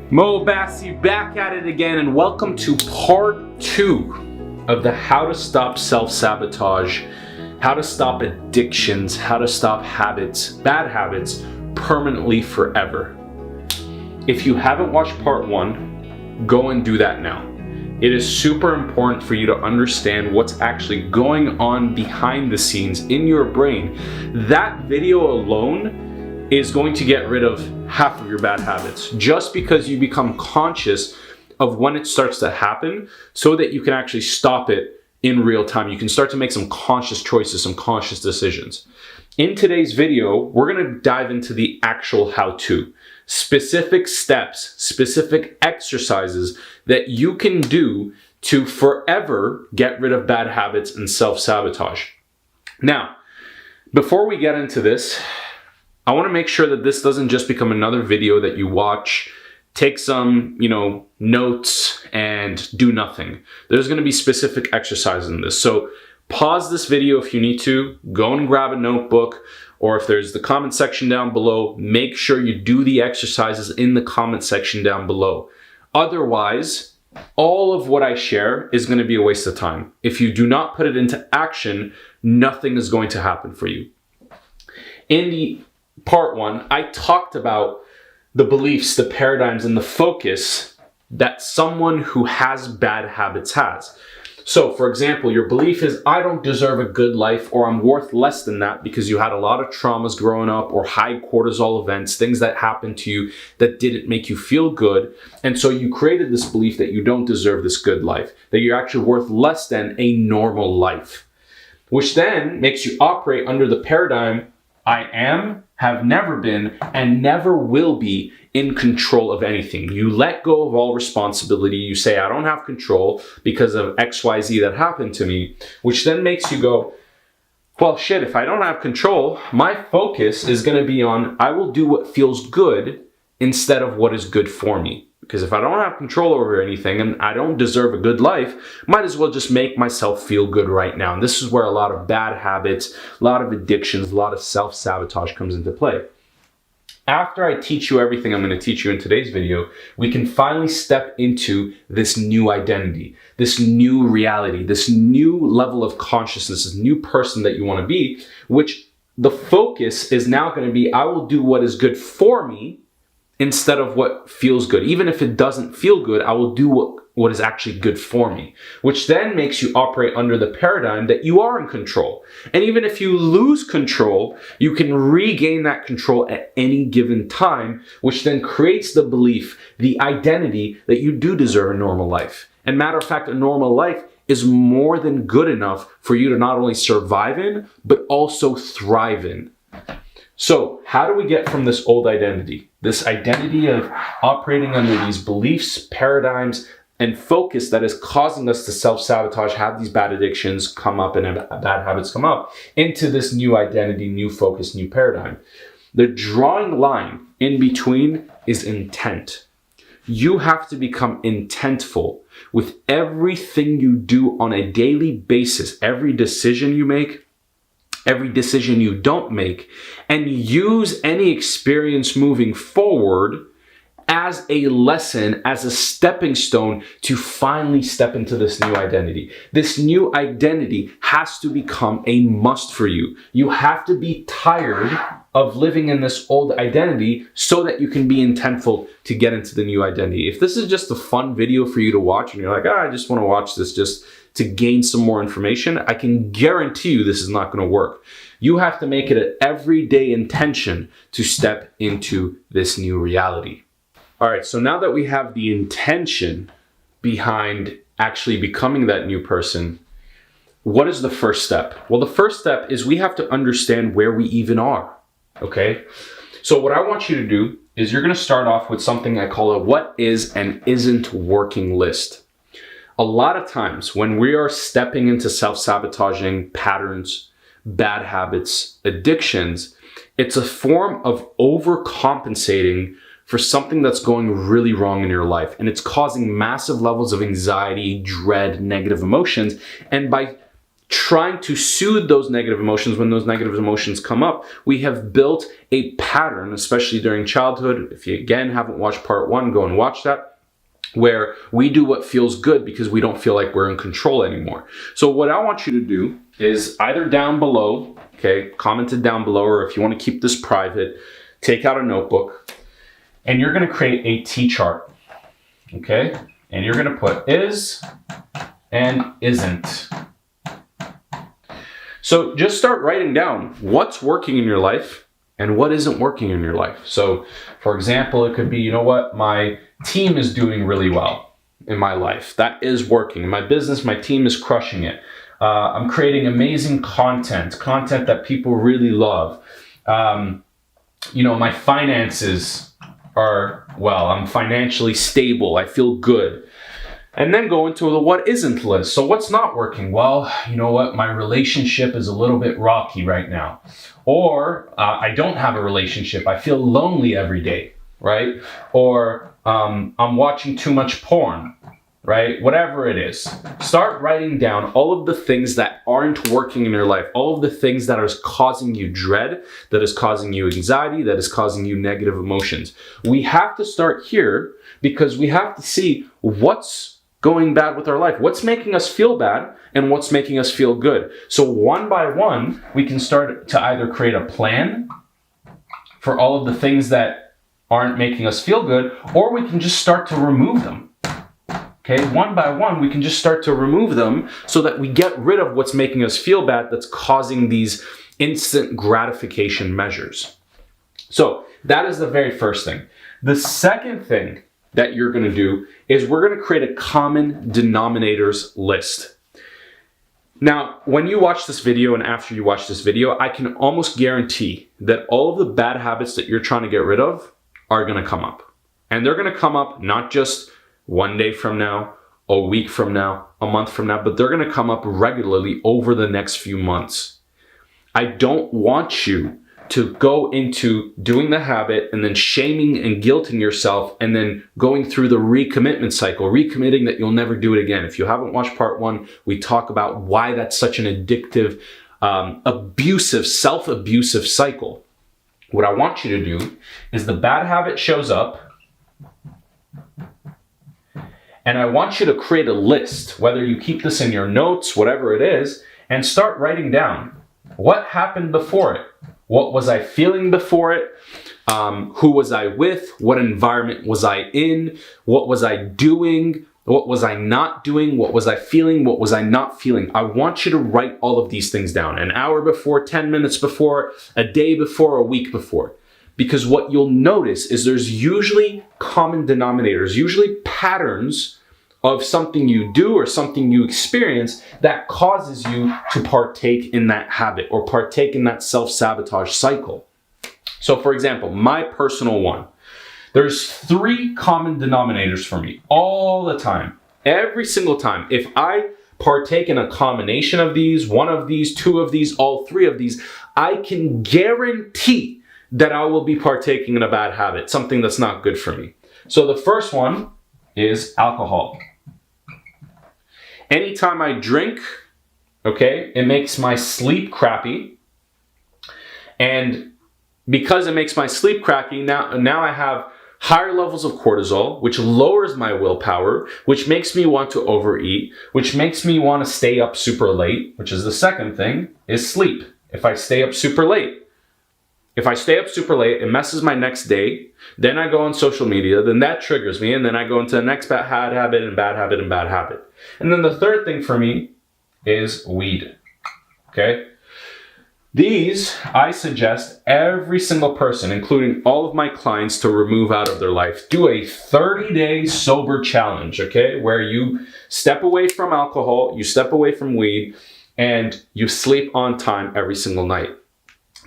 Moe Abbassi back at it again, and welcome to part 2 of the How to Stop Self-Sabotage, how to stop addictions, how to stop habits, bad habits, permanently forever. If you haven't watched part 1, go and do that now. It is super important for you to understand what's actually going on behind the scenes in your brain. That video alone is going to get rid of half of your bad habits, just because you become conscious of when it starts to happen so that you can actually stop it in real time. You can start to make some conscious choices, some conscious decisions. In today's video, we're going to dive into the actual how-to, specific steps, specific exercises that you can do to forever get rid of bad habits and self-sabotage. Now, before we get into this, I want to make sure that this doesn't just become another video that you watch, take some, notes and do nothing. There's going to be specific exercises in this. So pause this video if you need to, go and grab a notebook, or if there's the comment section down below, make sure you do the exercises in the comment section down below. Otherwise, all of what I share is going to be a waste of time. If you do not put it into action, nothing is going to happen for you. In the part 1, I talked about the beliefs, the paradigms, and the focus that someone who has bad habits has. So, for example, your belief is, I don't deserve a good life, or I'm worth less than that because you had a lot of traumas growing up, or high cortisol events, things that happened to you that didn't make you feel good. And so you created this belief that you don't deserve this good life, that you're actually worth less than a normal life, which then makes you operate under the paradigm, I am, have never been, and never will be in control of anything. You let go of all responsibility. You say, I don't have control because of XYZ that happened to me, which then makes you go, well, shit, if I don't have control, my focus is going to be on, I will do what feels good instead of what is good for me. Because if I don't have control over anything and I don't deserve a good life, might as well just make myself feel good right now. And this is where a lot of bad habits, a lot of addictions, a lot of self-sabotage comes into play. After I teach you everything I'm going to teach you in today's video, we can finally step into this new identity, this new reality, this new level of consciousness, this new person that you want to be, which the focus is now going to be, I will do what is good for me instead of what feels good. Even if it doesn't feel good, I will do what is actually good for me, which then makes you operate under the paradigm that you are in control. And even if you lose control, you can regain that control at any given time, which then creates the belief, the identity that you do deserve a normal life. And matter of fact, a normal life is more than good enough for you to not only survive in, but also thrive in. So how do we get from this old identity, this identity of operating under these beliefs, paradigms, and focus that is causing us to self-sabotage, have these bad addictions come up and bad habits come up, into this new identity, new focus, new paradigm? The drawing line in between is intent. You have to become intentful with everything you do on a daily basis, every decision you make, every decision you don't make, and use any experience moving forward as a lesson, as a stepping stone to finally step into this new identity. This new identity has to become a must for you. You have to be tired of living in this old identity so that you can be intentful to get into the new identity. If this is just a fun video for you to watch and you're like, I just want to watch this just to gain some more information, I can guarantee you this is not going to work. You have to make it an everyday intention to step into this new reality. All right, so now that we have the intention behind actually becoming that new person, what is the first step? Well, the first step is we have to understand where we even are, okay? So what I want you to do is you're going to start off with something I call a what is and isn't working list. A lot of times when we are stepping into self-sabotaging patterns, bad habits, addictions, it's a form of overcompensating for something that's going really wrong in your life. And it's causing massive levels of anxiety, dread, negative emotions. And by trying to soothe those negative emotions. When those negative emotions come up, we have built a pattern, especially during childhood. If you again haven't watched part 1, go and watch that, where we do what feels good because we don't feel like we're in control anymore. So what I want you to do is either down below, okay, comment it down below, or if you want to keep this private, take out a notebook and you're going to create a T-chart, okay? And you're going to put is and isn't. So just start writing down what's working in your life and what isn't working in your life. So for example, it could be, you know what, my team is doing really well in my life. That is working. In my business, my team is crushing it. I'm creating amazing content that people really love. You know, my finances are, well, I'm financially stable. I feel good. And then go into the what isn't list. So what's not working? Well, you know what? My relationship is a little bit rocky right now. Or I don't have a relationship. I feel lonely every day, right? Or I'm watching too much porn, right? Whatever it is. Start writing down all of the things that aren't working in your life. All of the things that are causing you dread, that is causing you anxiety, that is causing you negative emotions. We have to start here because we have to see what's going bad with our life, what's making us feel bad and what's making us feel good. So one by one, we can start to either create a plan for all of the things that aren't making us feel good, or we can just start to remove them. Okay, one by one, we can just start to remove them so that we get rid of what's making us feel bad, that's causing these instant gratification measures. So that is the very first thing. The second thing that you're going to do is we're going to create a common denominators list. Now, when you watch this video and after you watch this video, I can almost guarantee that all of the bad habits that you're trying to get rid of are going to come up. And they're going to come up not just one day from now, a week from now, a month from now, but they're going to come up regularly over the next few months. I don't want you to go into doing the habit and then shaming and guilting yourself and then going through the recommitment cycle, recommitting that you'll never do it again. If you haven't watched part 1, we talk about why that's such an addictive, abusive, self-abusive cycle. What I want you to do is the bad habit shows up and I want you to create a list, whether you keep this in your notes, whatever it is, and start writing down what happened before it. What was I feeling before it? Who was I with? What environment was I in? What was I doing? What was I not doing? What was I feeling? What was I not feeling? I want you to write all of these things down. An hour before, 10 minutes before, a day before, a week before. Because what you'll notice is there's usually common denominators, usually patterns of something you do or something you experience that causes you to partake in that habit or partake in that self-sabotage cycle. So for example, my personal one, there's 3 common denominators for me all the time, every single time. If I partake in a combination of these, one of these, 2 of these, all 3 of these, I can guarantee that I will be partaking in a bad habit, something that's not good for me. So the first one is alcohol. Anytime I drink, okay, it makes my sleep crappy. And because it makes my sleep crappy, now I have higher levels of cortisol, which lowers my willpower, which makes me want to overeat, which makes me want to stay up super late, which is the second thing, is sleep. If I stay up super late, it messes my next day. Then I go on social media, then that triggers me, and then I go into the next bad habit and bad habit and bad habit. And then the third thing for me is weed, okay? These, I suggest every single person, including all of my clients, to remove out of their life. Do a 30-day sober challenge, okay? Where you step away from alcohol, you step away from weed, and you sleep on time every single night.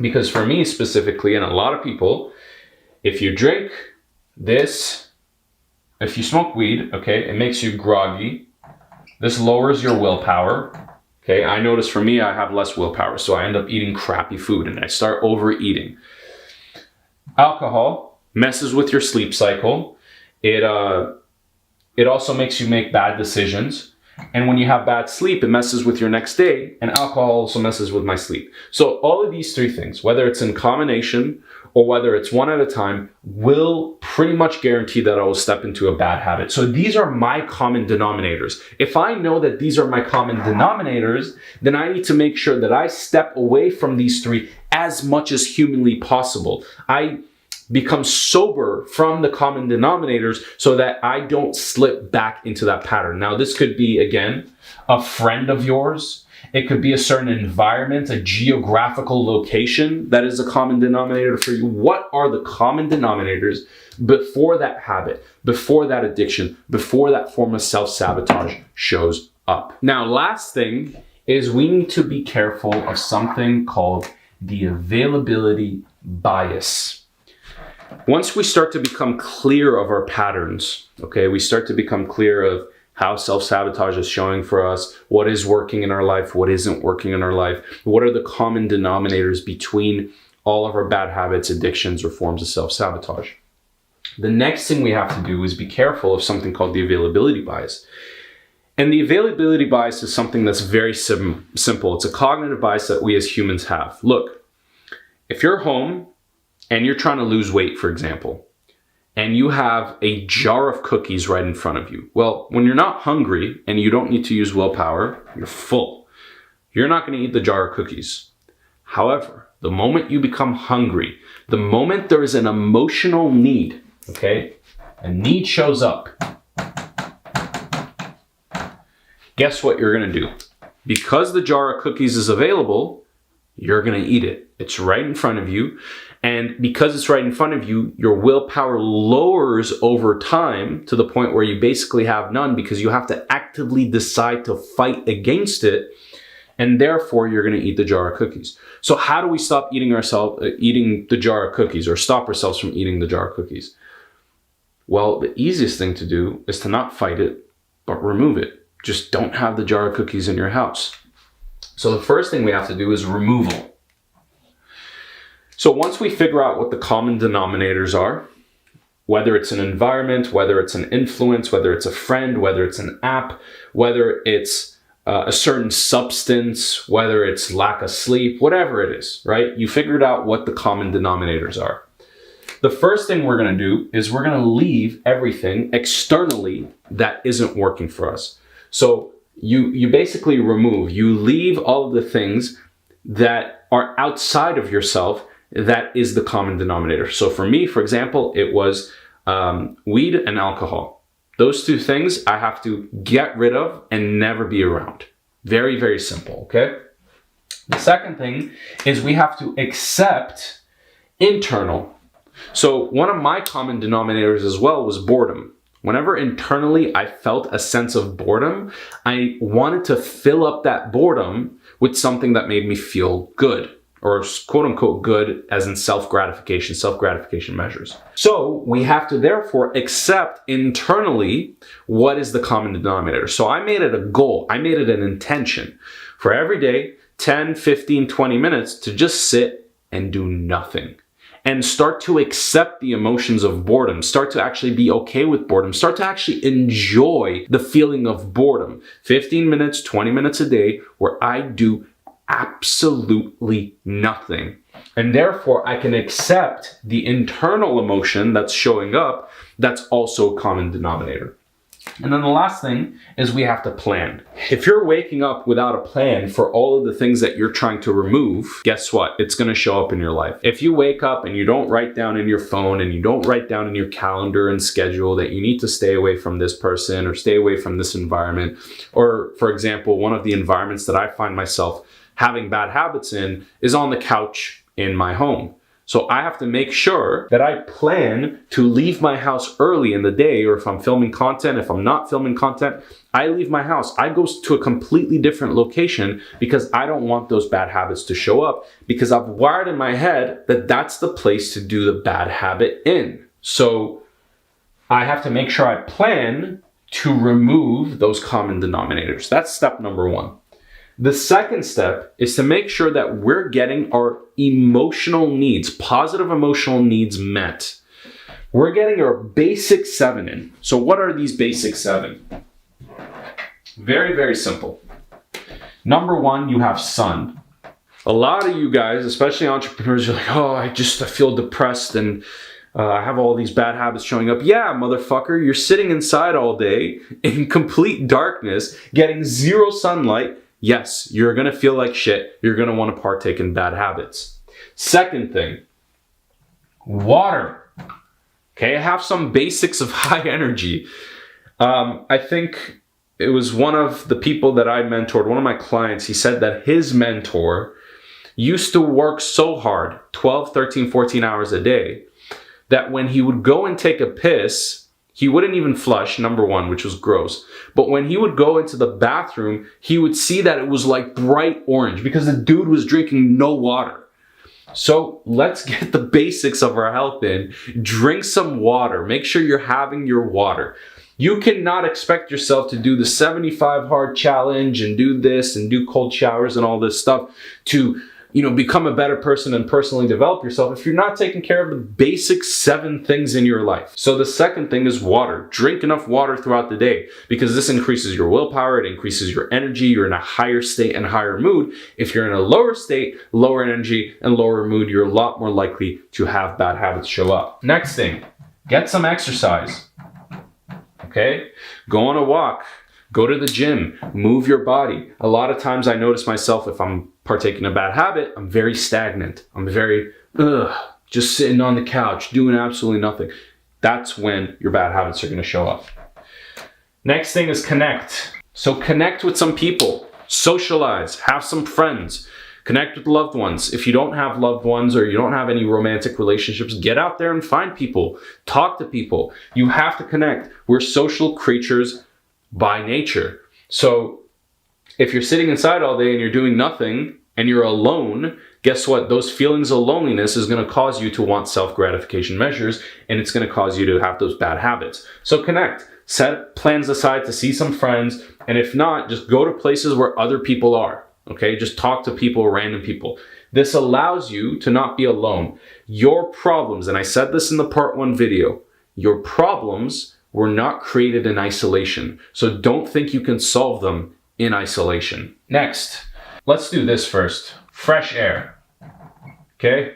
Because for me specifically, and a lot of people, if you drink this, if you smoke weed, okay, it makes you groggy. This lowers your willpower. Okay, I notice for me, I have less willpower, so I end up eating crappy food and I start overeating. Alcohol messes with your sleep cycle. It also makes you make bad decisions. And when you have bad sleep, it messes with your next day, and alcohol also messes with my sleep. So all of these three things, whether it's in combination or whether it's one at a time, will pretty much guarantee that I will step into a bad habit. So these are my common denominators. If I know that these are my common denominators, then I need to make sure that I step away from these three as much as humanly possible. I become sober from the common denominators so that I don't slip back into that pattern. Now, this could be, again, a friend of yours. It could be a certain environment, a geographical location that is a common denominator for you. What are the common denominators before that habit, before that addiction, before that form of self-sabotage shows up? Now, last thing is we need to be careful of something called the availability bias. Once we start to become clear of our patterns, okay, we start to become clear of how self-sabotage is showing for us, what is working in our life, what isn't working in our life, what are the common denominators between all of our bad habits, addictions, or forms of self-sabotage. The next thing we have to do is be careful of something called the availability bias. And the availability bias is something that's very simple. It's a cognitive bias that we as humans have. Look, if you're home and you're trying to lose weight, for example, and you have a jar of cookies right in front of you. Well, when you're not hungry and you don't need to use willpower, you're full. You're not going to eat the jar of cookies. However, the moment you become hungry, the moment there is an emotional need, okay, a need shows up, guess what you're going to do? Because the jar of cookies is available, you're going to eat it. It's right in front of you. And because it's right in front of you, your willpower lowers over time to the point where you basically have none because you have to actively decide to fight against it. And therefore, you're going to eat the jar of cookies. So how do we stop eating the jar of cookies, or stop ourselves from eating the jar of cookies? Well, the easiest thing to do is to not fight it, but remove it. Just don't have the jar of cookies in your house. So the first thing we have to do is removal. So once we figure out what the common denominators are, whether it's an environment, whether it's an influence, whether it's a friend, whether it's an app, whether it's a certain substance, whether it's lack of sleep, whatever it is, right? You figured out what the common denominators are. The first thing we're going to do is we're going to leave everything externally that isn't working for us. So you basically you leave all of the things that are outside of yourself. That is the common denominator. So for me, for example, it was weed and alcohol. Those two things I have to get rid of and never be around. Very, very simple, okay? The second thing is we have to accept internal. So one of my common denominators as well was boredom. Whenever internally I felt a sense of boredom, I wanted to fill up that boredom with something that made me feel good, or quote unquote good as in self-gratification measures. So we have to therefore accept internally what is the common denominator. So I made it a goal, I made it an intention for every day, 10, 15, 20 minutes to just sit and do nothing. And start to accept the emotions of boredom, start to actually be okay with boredom, start to actually enjoy the feeling of boredom. 15 minutes, 20 minutes a day where I do absolutely nothing. And therefore I can accept the internal emotion that's showing up that's also a common denominator. And then the last thing is we have to plan. If you're waking up without a plan for all of the things that you're trying to remove, guess what? It's going to show up in your life. If you wake up and you don't write down in your phone and you don't write down in your calendar and schedule that you need to stay away from this person or stay away from this environment, or for example, one of the environments that I find myself having bad habits in is on the couch in my home. So I have to make sure that I plan to leave my house early in the day, or if I'm filming content, if I'm not filming content, I leave my house. I go to a completely different location because I don't want those bad habits to show up, because I've wired in my head that that's the place to do the bad habit in. So I have to make sure I plan to remove those common denominators. That's step number one. The second step is to make sure that we're getting our emotional needs, positive emotional needs met. We're getting our basic 7 in. So what are these basic 7? Very, very simple. Number one, you have sun. A lot of you guys, especially entrepreneurs, you're like, oh, I feel depressed and I have all these bad habits showing up. Yeah, motherfucker, you're sitting inside all day in complete darkness, getting zero sunlight. Yes, you're gonna feel like shit. You're gonna wanna partake in bad habits. Second thing, water. Okay, have some basics of high energy. I think it was one of the people that I mentored, one of my clients, he said that his mentor used to work so hard, 12, 13, 14 hours a day, that when he would go and take a piss, he wouldn't even flush, number one, which was gross. But when he would go into the bathroom, he would see that it was like bright orange because the dude was drinking no water. So let's get the basics of our health in. Drink some water. Make sure you're having your water. You cannot expect yourself to do the 75 hard challenge and do this and do cold showers and all this stuff to, become a better person and personally develop yourself if you're not taking care of the basic 7 things in your life. So the second thing is water. Drink enough water throughout the day because this increases your willpower, it increases your energy, you're in a higher state and higher mood. If you're in a lower state, lower energy, and lower mood, you're a lot more likely to have bad habits show up. Next thing, get some exercise. Okay? Go on a walk. Go to the gym. Move your body. A lot of times I notice myself if I'm partaking a bad habit, I'm very stagnant. I'm very, just sitting on the couch, doing absolutely nothing. That's when your bad habits are going to show up. Next thing is connect. So connect with some people. Socialize. Have some friends. Connect with loved ones. If you don't have loved ones or you don't have any romantic relationships, get out there and find people. Talk to people. You have to connect. We're social creatures by nature. So if you're sitting inside all day and you're doing nothing and you're alone, guess what? Those feelings of loneliness is going to cause you to want self-gratification measures, and it's going to cause you to have those bad habits. So connect. Set plans aside to see some friends, and if not, just go to places where other people are. Okay, just talk to people, random people. This allows you to not be alone. Your problems, and I said this in the part 1 video, your problems were not created in isolation. So don't think you can solve them in isolation. Next, let's do this first. Fresh air. Okay?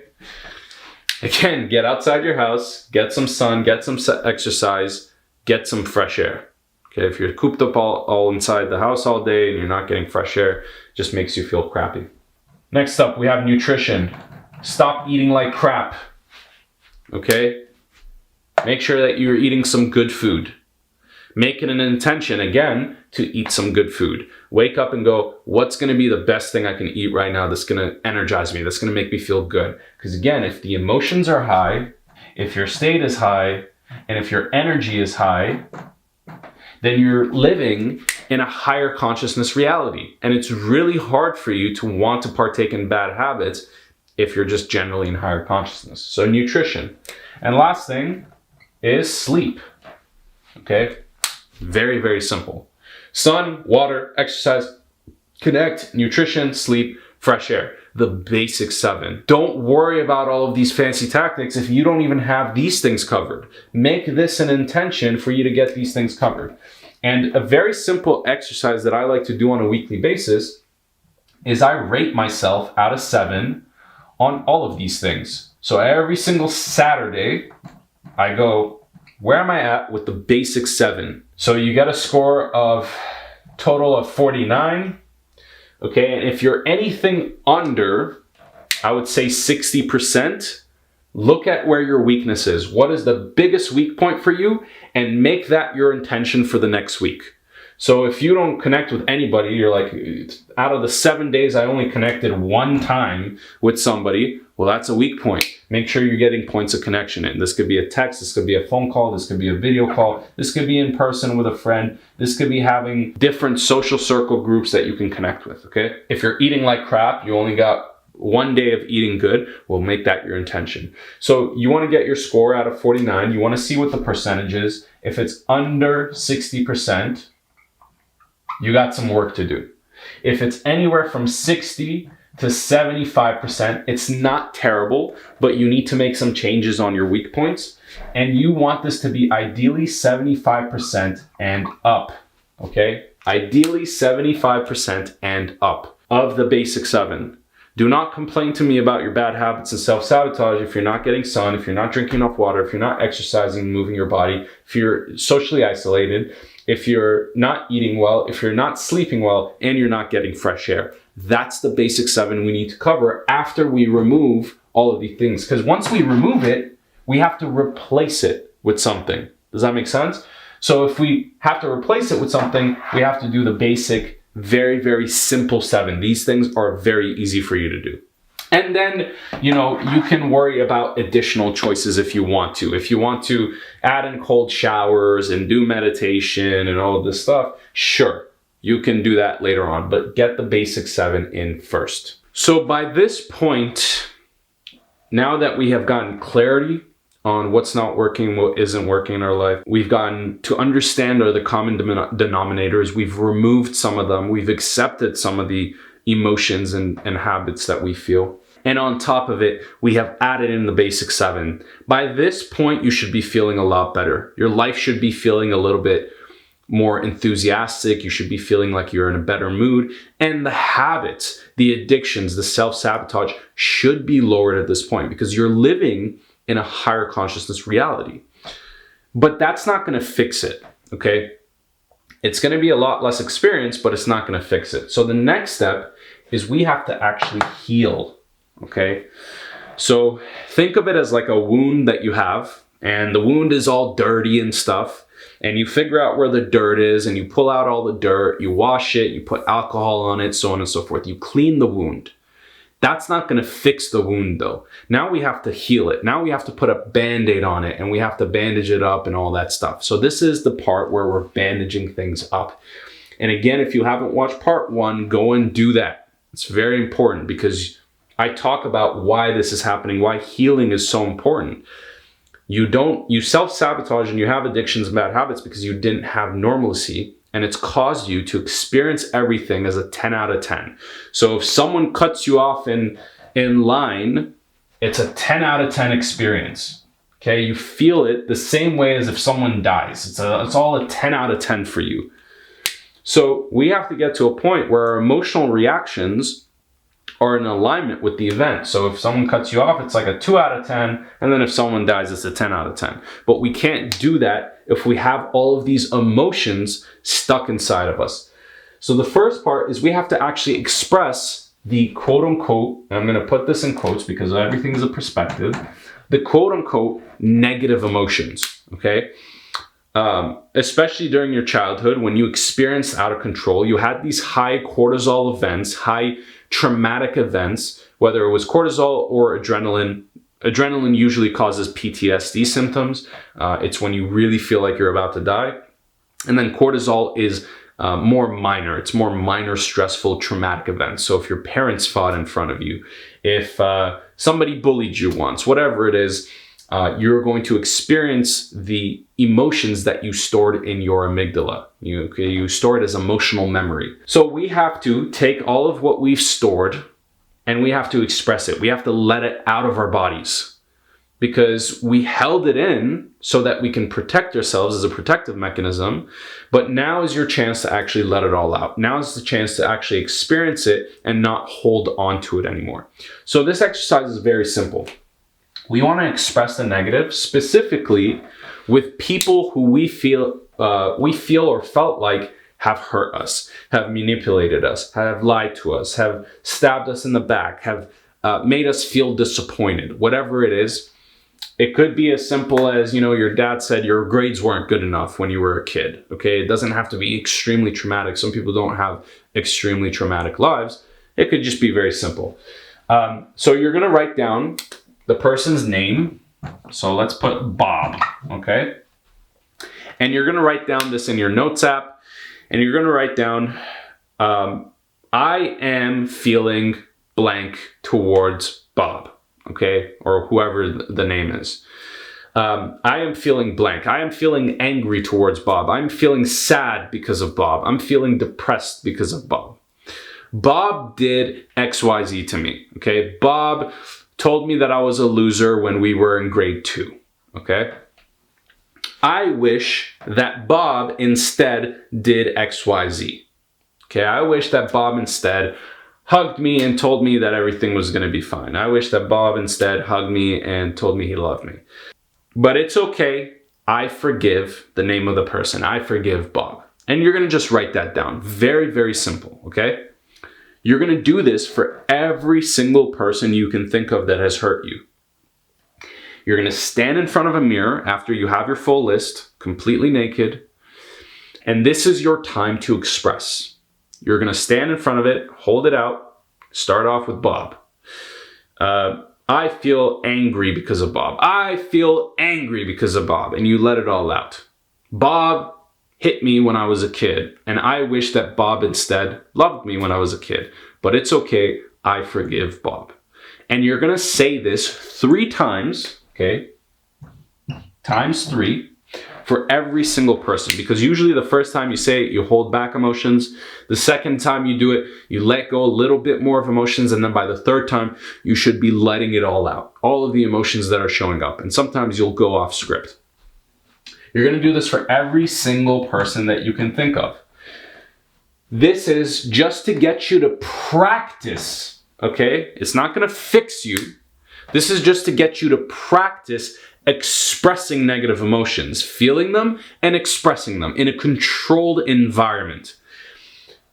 Again, get outside your house, get some sun, get some exercise, get some fresh air. Okay, if you're cooped up all inside the house all day and you're not getting fresh air, it just makes you feel crappy. Next up, we have nutrition. Stop eating like crap. Okay? Make sure that you're eating some good food. Make it an intention, again, to eat some good food. Wake up and go, what's going to be the best thing I can eat right now that's going to energize me, that's going to make me feel good? Because again, if the emotions are high, if your state is high, and if your energy is high, then you're living in a higher consciousness reality. And it's really hard for you to want to partake in bad habits if you're just generally in higher consciousness. So nutrition. And last thing is sleep. Okay? Very, very simple. Sun, water, exercise, connect, nutrition, sleep, fresh air. The basic 7. Don't worry about all of these fancy tactics if you don't even have these things covered. Make this an intention for you to get these things covered. And a very simple exercise that I like to do on a weekly basis is I rate myself out of 7 on all of these things. So every single Saturday, I go, where am I at with the basic 7? So you get a score of total of 49. Okay, and if you're anything under, I would say 60%, look at where your weakness is. What is the biggest weak point for you? And make that your intention for the next week. So if you don't connect with anybody, you're like, out of the 7 days, I only connected 1 time with somebody. Well, that's a weak point. Make sure you're getting points of connection in. This could be a text, this could be a phone call, this could be a video call, this could be in person with a friend, this could be having different social circle groups that you can connect with, okay? If you're eating like crap, you only got 1 day of eating good, well, make that your intention. So you want to get your score out of 49. You want to see what the percentage is. If it's under 60%, you got some work to do. If it's anywhere from 60 to 75%, it's not terrible, but you need to make some changes on your weak points. And you want this to be ideally 75% and up, okay? Ideally 75% and up of the basic 7. Do not complain to me about your bad habits and self-sabotage if you're not getting sun, if you're not drinking enough water, if you're not exercising, moving your body, if you're socially isolated, if you're not eating well, if you're not sleeping well, and you're not getting fresh air. That's the basic 7 we need to cover after we remove all of these things. Because once we remove it, we have to replace it with something. Does that make sense? So if we have to replace it with something, we have to do the basic, very, very simple 7. These things are very easy for you to do. And then, you can worry about additional choices if you want to. If you want to add in cold showers and do meditation and all of this stuff, sure, you can do that later on, but get the basic 7 in first. So by this point, now that we have gotten clarity on what's not working, what isn't working in our life, we've gotten to understand the common denominators, we've removed some of them, we've accepted some of the emotions and habits that we feel. And on top of it, we have added in the basic 7. By this point, you should be feeling a lot better. Your life should be feeling a little bit more enthusiastic. You should be feeling like you're in a better mood. And the habits, the addictions, the self-sabotage should be lowered at this point because you're living in a higher consciousness reality. But that's not going to fix it, okay? It's going to be a lot less experience, but it's not going to fix it. So the next step is we have to actually heal, okay? So think of it as like a wound that you have, and the wound is all dirty and stuff, and you figure out where the dirt is, and you pull out all the dirt, you wash it, you put alcohol on it, so on and so forth. You clean the wound. That's not going to fix the wound though. Now we have to heal it. Now we have to put a Band-Aid on it and we have to bandage it up and all that stuff. So this is the part where we're bandaging things up. And again, if you haven't watched part 1, go and do that. It's very important because I talk about why this is happening, why healing is so important. You self-sabotage and you have addictions and bad habits because you didn't have normalcy. And it's caused you to experience everything as a 10 out of 10. So if someone cuts you off in line, it's a 10 out of 10 experience. Okay, you feel it the same way as if someone dies. It's all a 10 out of 10 for you. So we have to get to a point where our emotional reactions are in alignment with the event. So if someone cuts you off, it's like a 2 out of 10. And then if someone dies, it's a 10 out of 10. But we can't do that if we have all of these emotions stuck inside of us. So the first part is we have to actually express the quote unquote, and I'm going to put this in quotes because everything is a perspective, the quote unquote negative emotions, okay? Especially during your childhood when you experienced out of control, you had these high cortisol events, high traumatic events, whether it was cortisol or adrenaline. Adrenaline usually causes PTSD symptoms. It's when you really feel like you're about to die. And then cortisol is more minor. It's more minor stressful traumatic events. So if your parents fought in front of you, if somebody bullied you once, whatever it is, you're going to experience the emotions that you stored in your amygdala. You store it as emotional memory. So we have to take all of what we've stored and we have to express it. We have to let it out of our bodies because we held it in so that we can protect ourselves as a protective mechanism. But now is your chance to actually let it all out. Now is the chance to actually experience it and not hold on to it anymore. So this exercise is very simple. We want to express the negative specifically with people who we feel or felt like have hurt us, have manipulated us, have lied to us, have stabbed us in the back, have made us feel disappointed, whatever it is. It could be as simple as, your dad said your grades weren't good enough when you were a kid, okay? It doesn't have to be extremely traumatic. Some people don't have extremely traumatic lives. It could just be very simple. So you're going to write down the person's name. So let's put Bob, okay? And you're going to write down this in your notes app. And you're going to write down, I am feeling blank towards Bob, okay? Or whoever the name is. I am feeling blank. I am feeling angry towards Bob. I'm feeling sad because of Bob. I'm feeling depressed because of Bob. Bob did XYZ to me, okay? Bob told me that I was a loser when we were in grade 2, okay? I wish that Bob instead did XYZ. Okay, I wish that Bob instead hugged me and told me that everything was going to be fine. I wish that Bob instead hugged me and told me he loved me. But it's okay. I forgive the name of the person. I forgive Bob. And you're going to just write that down. Very, very simple, okay? You're going to do this for every single person you can think of that has hurt you. You're going to stand in front of a mirror after you have your full list, completely naked. And this is your time to express. You're going to stand in front of it, hold it out, start off with Bob. I feel angry because of Bob. I feel angry because of Bob. And you let it all out. Bob hit me when I was a kid, and I wish that Bob instead loved me when I was a kid. But it's okay, I forgive Bob. And you're gonna say this 3 times, okay? Times 3 for every single person. Because usually the first time you say it, you hold back emotions. The second time you do it, you let go a little bit more of emotions. And then by the third time, you should be letting it all out. All of the emotions that are showing up. And sometimes you'll go off script. You're going to do this for every single person that you can think of. This is just to get you to practice, okay? It's not going to fix you. This is just to get you to practice expressing negative emotions, feeling them and expressing them in a controlled environment.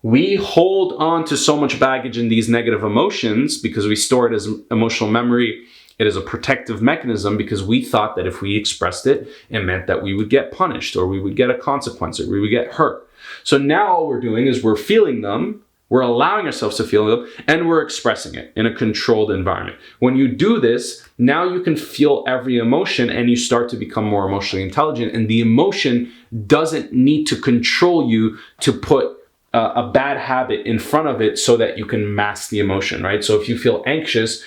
We hold on to so much baggage in these negative emotions because we store it as emotional memory. It is a protective mechanism because we thought that if we expressed it, it meant that we would get punished or we would get a consequence or we would get hurt. So now all we're doing is we're feeling them, we're allowing ourselves to feel them, and we're expressing it in a controlled environment. When you do this, now you can feel every emotion and you start to become more emotionally intelligent, and the emotion doesn't need to control you to put a bad habit in front of it so that you can mask the emotion, right? So if you feel anxious,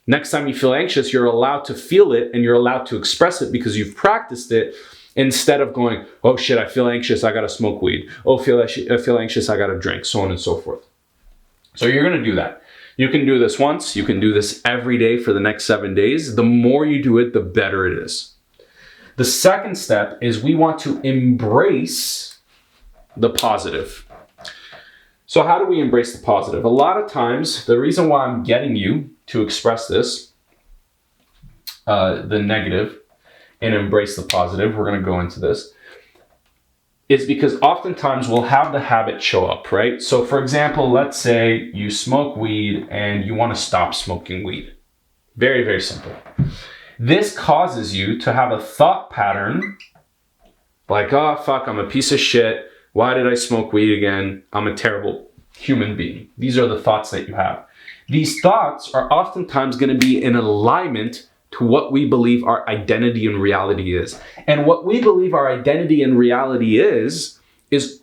next time you feel anxious, you're allowed to feel it and you're allowed to express it because you've practiced it, instead of going, oh shit, I feel anxious, I gotta smoke weed. Oh, I feel anxious, I gotta drink, so on and so forth. So you're gonna do that. You can do this once, you can do this every day for the next 7 days. The more you do it, the better it is. The second step is we want to embrace the positive. So how do we embrace the positive? A lot of times, the reason why I'm getting you to express this, the negative, and embrace the positive, we're going to go into this, is because oftentimes we'll have the habit show up, right? So for example, let's say you smoke weed and you want to stop smoking weed. Very, very simple. This causes you to have a thought pattern like, oh fuck, I'm a piece of shit. Why did I smoke weed again? I'm a terrible human being. These are the thoughts that you have. These thoughts are oftentimes going to be in alignment to what we believe our identity and reality is. And what we believe our identity and reality is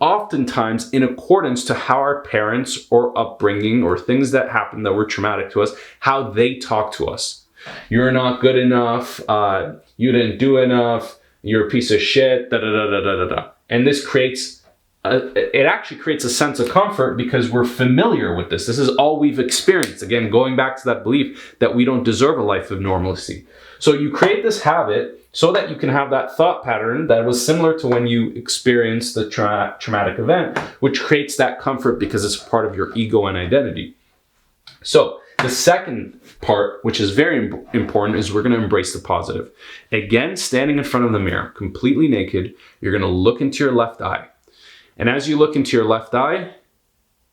oftentimes in accordance to how our parents or upbringing or things that happened that were traumatic to us, how they talk to us. You're not good enough, you didn't do enough, you're a piece of shit, da da da da da da. And this creates it actually creates a sense of comfort because we're familiar with this. This is all we've experienced. Again, going back to that belief that we don't deserve a life of normalcy. So you create this habit so that you can have that thought pattern that was similar to when you experienced the traumatic event, which creates that comfort because it's part of your ego and identity. So the second part, which is very important, is we're going to embrace the positive. Again, standing in front of the mirror, completely naked, you're going to look into your left eye. And as you look into your left eye,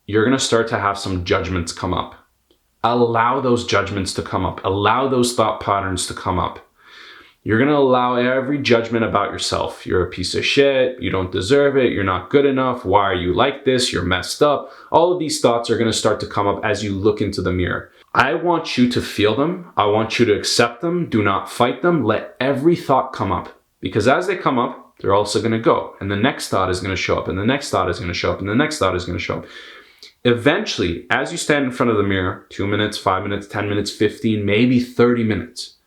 you're going to start to have some judgments come up. Allow those judgments to come up. Allow those thought patterns to come up. You're going to allow every judgment about yourself. You're a piece of shit. You don't deserve it. You're not good enough. Why are you like this? You're messed up. All of these thoughts are going to start to come up as you look into the mirror. I want you to feel them. I want you to accept them. Do not fight them. Let every thought come up. Because as they come up, they're also going to go. And the next thought is going to show up. And the next thought is going to show up. And the next thought is going to show up. Eventually, as you stand in front of the mirror, 2 minutes, 5 minutes, 10 minutes, 15, maybe 30 minutes,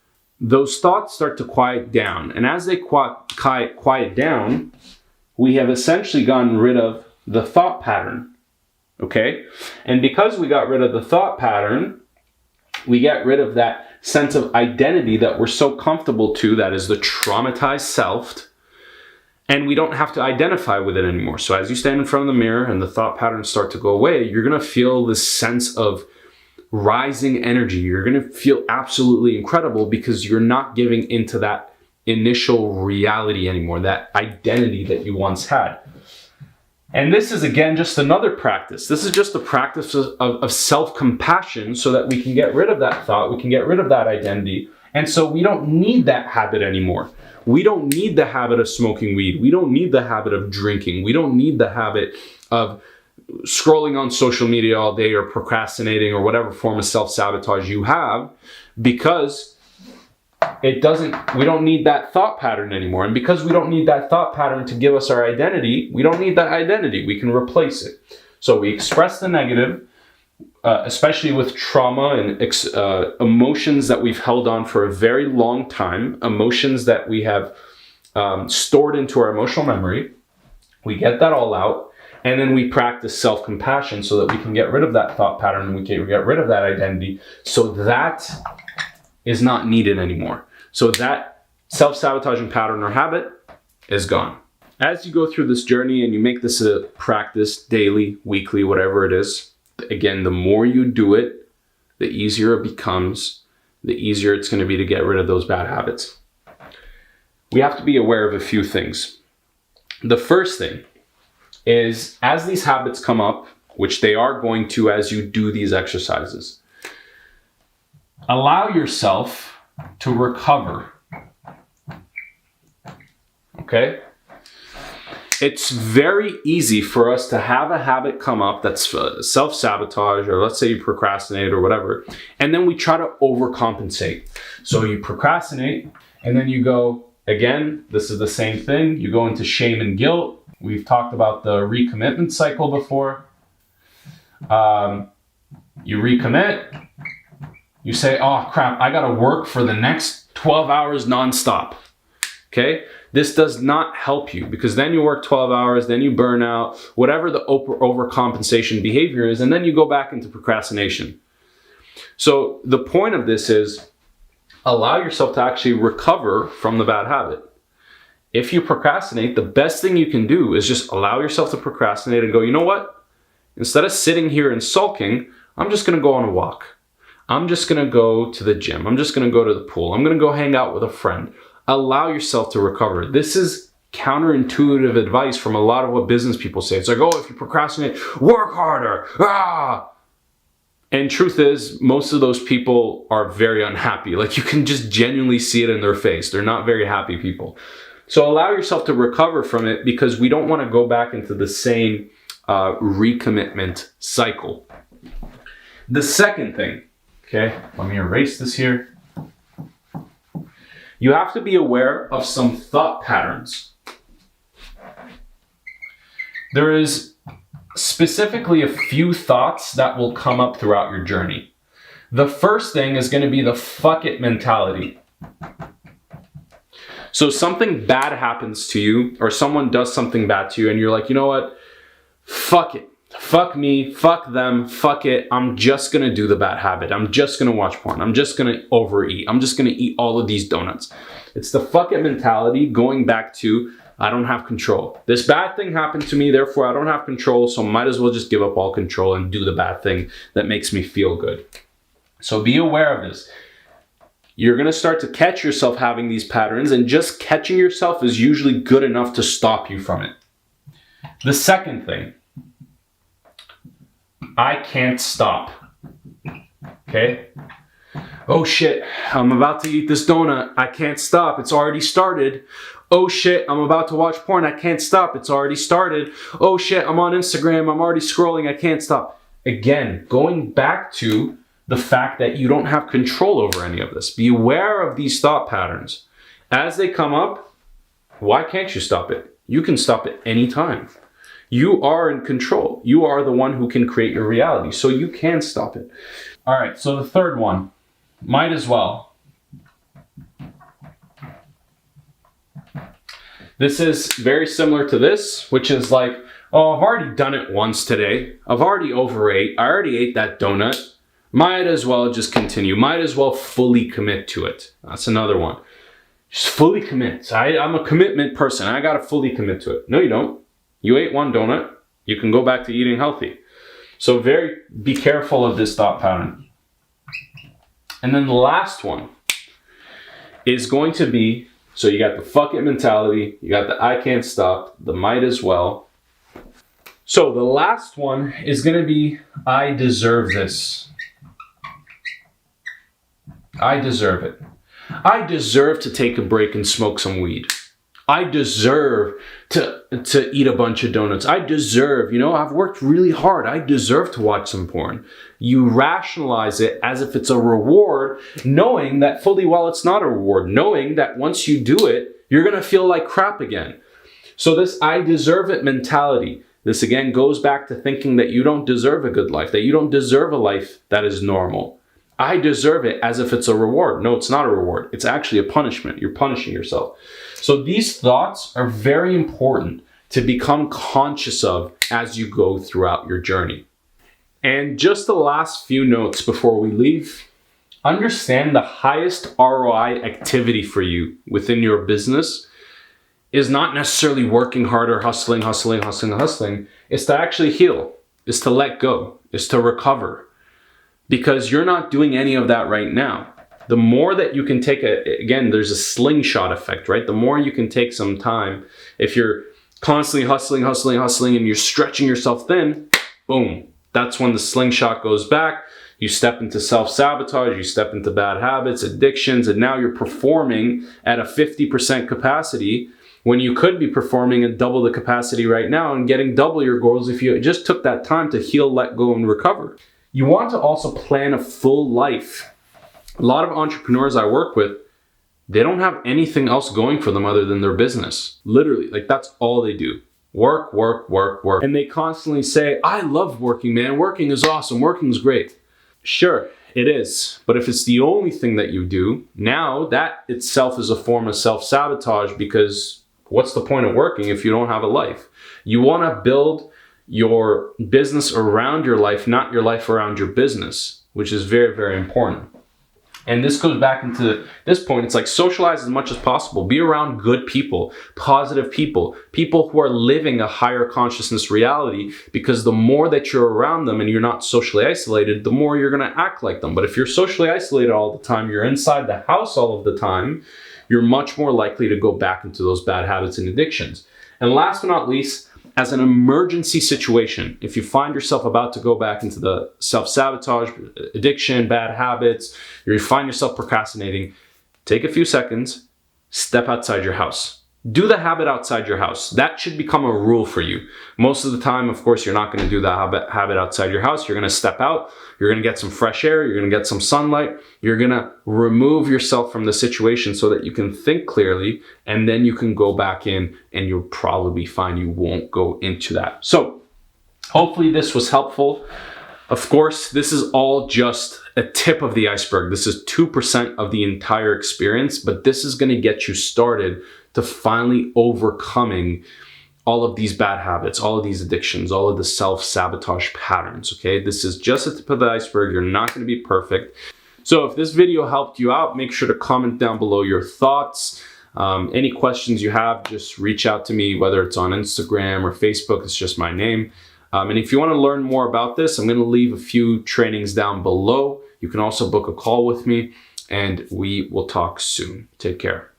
those thoughts start to quiet down. And as they quiet down, we have essentially gotten rid of the thought pattern. Okay? And because we got rid of the thought pattern, we get rid of that sense of identity that we're so comfortable to, that is the traumatized self. And we don't have to identify with it anymore. So as you stand in front of the mirror and the thought patterns start to go away, you're gonna feel this sense of rising energy. You're gonna feel absolutely incredible because you're not giving into that initial reality anymore, that identity that you once had. And this is, again, just another practice. This is just a practice of self-compassion so that we can get rid of that thought, we can get rid of that identity. And so we don't need that habit anymore. We don't need the habit of smoking weed. We don't need the habit of drinking. We don't need the habit of scrolling on social media all day or procrastinating or whatever form of self-sabotage you have, because we don't need that thought pattern anymore. And because we don't need that thought pattern to give us our identity, we don't need that identity. We can replace it. So we express the negative, especially with trauma and emotions that we've held on for a very long time, emotions that we have stored into our emotional memory. We get that all out, and then we practice self-compassion so that we can get rid of that thought pattern and we can get rid of that identity. So that is not needed anymore. So that self-sabotaging pattern or habit is gone. As you go through this journey and you make this a practice daily, weekly, whatever it is, again, the more you do it, the easier it becomes, the easier it's going to be to get rid of those bad habits. We have to be aware of a few things. The first thing is, as these habits come up, which they are going to as you do these exercises, allow yourself to recover. Okay? It's very easy for us to have a habit come up that's self-sabotage, or let's say you procrastinate or whatever, and then we try to overcompensate. So you procrastinate, and then you go, again, this is the same thing, you go into shame and guilt. We've talked about the recommitment cycle before. You recommit, you say, oh crap, I gotta work for the next 12 hours nonstop. Okay? This does not help you, because then you work 12 hours, then you burn out, whatever the overcompensation behavior is, and then you go back into procrastination. So the point of this is, allow yourself to actually recover from the bad habit. If you procrastinate, the best thing you can do is just allow yourself to procrastinate and go, you know what? Instead of sitting here and sulking, I'm just gonna go on a walk. I'm just gonna go to the gym. I'm just gonna go to the pool. I'm gonna go hang out with a friend. Allow yourself to recover. This is counterintuitive advice from a lot of what business people say. It's like, oh, if you procrastinate, work harder. And truth is, most of those people are very unhappy. Like, you can just genuinely see it in their face. They're not very happy people. So allow yourself to recover from it, because we don't want to go back into the same recommitment cycle. The second thing, okay, let me erase this here. You have to be aware of some thought patterns. There is specifically a few thoughts that will come up throughout your journey. The first thing is going to be the fuck it mentality. So something bad happens to you, or someone does something bad to you, and you're like, you know what? Fuck it. Fuck me, fuck them, fuck it. I'm just gonna do the bad habit. I'm just gonna watch porn. I'm just gonna overeat. I'm just gonna eat all of these donuts. It's the fuck it mentality, going back to, I don't have control. This bad thing happened to me, therefore I don't have control, so might as well just give up all control and do the bad thing that makes me feel good. So be aware of this. You're gonna start to catch yourself having these patterns, and just catching yourself is usually good enough to stop you from it. The second thing, I can't stop. Okay? Oh shit, I'm about to eat this donut. I can't stop. It's already started. Oh shit, I'm about to watch porn. I can't stop. It's already started. Oh shit, I'm on Instagram. I'm already scrolling. I can't stop. Again, going back to the fact that you don't have control over any of this. Be aware of these thought patterns. As they come up, why can't you stop it? You can stop it anytime. You are in control. You are the one who can create your reality, so you can stop it. All right, so the third one, might as well. This is very similar to this, which is like, oh, I've already done it once today. I've already overate. I already ate that donut. Might as well just continue. Might as well fully commit to it. That's another one. Just fully commit. I'm a commitment person. I gotta fully commit to it. No, you don't. You ate one donut, you can go back to eating healthy. So be careful of this thought pattern. And then the last one is going to be, so you got the fuck it mentality, you got the I can't stop, the might as well. So the last one is going to be, I deserve this. I deserve it. I deserve to take a break and smoke some weed. I deserve to eat a bunch of donuts. I deserve, I've worked really hard. I deserve to watch some porn. You rationalize it as if it's a reward, knowing that fully well it's not a reward, knowing that once you do it, you're going to feel like crap again. So this I deserve it mentality, this again goes back to thinking that you don't deserve a good life, that you don't deserve a life that is normal. I deserve it as if it's a reward. No, it's not a reward. It's actually a punishment. You're punishing yourself. So these thoughts are very important to become conscious of as you go throughout your journey. And just the last few notes before we leave. Understand the highest ROI activity for you within your business is not necessarily working harder, hustling. It's to actually heal. It's to let go. It's to recover. Because you're not doing any of that right now. The more that you can take, again, there's a slingshot effect, right? The more you can take some time, if you're constantly hustling, and you're stretching yourself thin, boom, that's when the slingshot goes back. You step into self-sabotage, you step into bad habits, addictions, and now you're performing at a 50% capacity when you could be performing at double the capacity right now and getting double your goals if you just took that time to heal, let go, and recover. You want to also plan a full life. A lot of entrepreneurs I work with, they don't have anything else going for them other than their business. Literally, like that's all they do. Work. And they constantly say, I love working, man. Working is awesome. Working is great. Sure, it is. But if it's the only thing that you do, now that itself is a form of self-sabotage, because what's the point of working if you don't have a life? You want to build your business around your life, not your life around your business, which is very, very important. And this goes back into this point. It's like socialize as much as possible. Be around good people, positive people, people who are living a higher consciousness reality, because the more that you're around them and you're not socially isolated, the more you're going to act like them. But if you're socially isolated all the time, you're inside the house all of the time, you're much more likely to go back into those bad habits and addictions. And last but not least, as an emergency situation, if you find yourself about to go back into the self-sabotage, addiction, bad habits, or you find yourself procrastinating, take a few seconds, step outside your house. Do the habit outside your house. That should become a rule for you. Most of the time, of course, you're not going to do the habit outside your house. You're going to step out. You're going to get some fresh air. You're going to get some sunlight. You're going to remove yourself from the situation so that you can think clearly, and then you can go back in and you'll probably find you won't go into that. So hopefully this was helpful. Of course, this is all just a tip of the iceberg. This is 2% of the entire experience, but this is going to get you started to finally overcoming all of these bad habits, all of these addictions, all of the self-sabotage patterns, okay? This is just a tip of the iceberg. You're not going to be perfect. So if this video helped you out, make sure to comment down below your thoughts. Any questions you have, just reach out to me, whether it's on Instagram or Facebook. It's just my name. And if you want to learn more about this, I'm going to leave a few trainings down below. You can also book a call with me, and we will talk soon. Take care.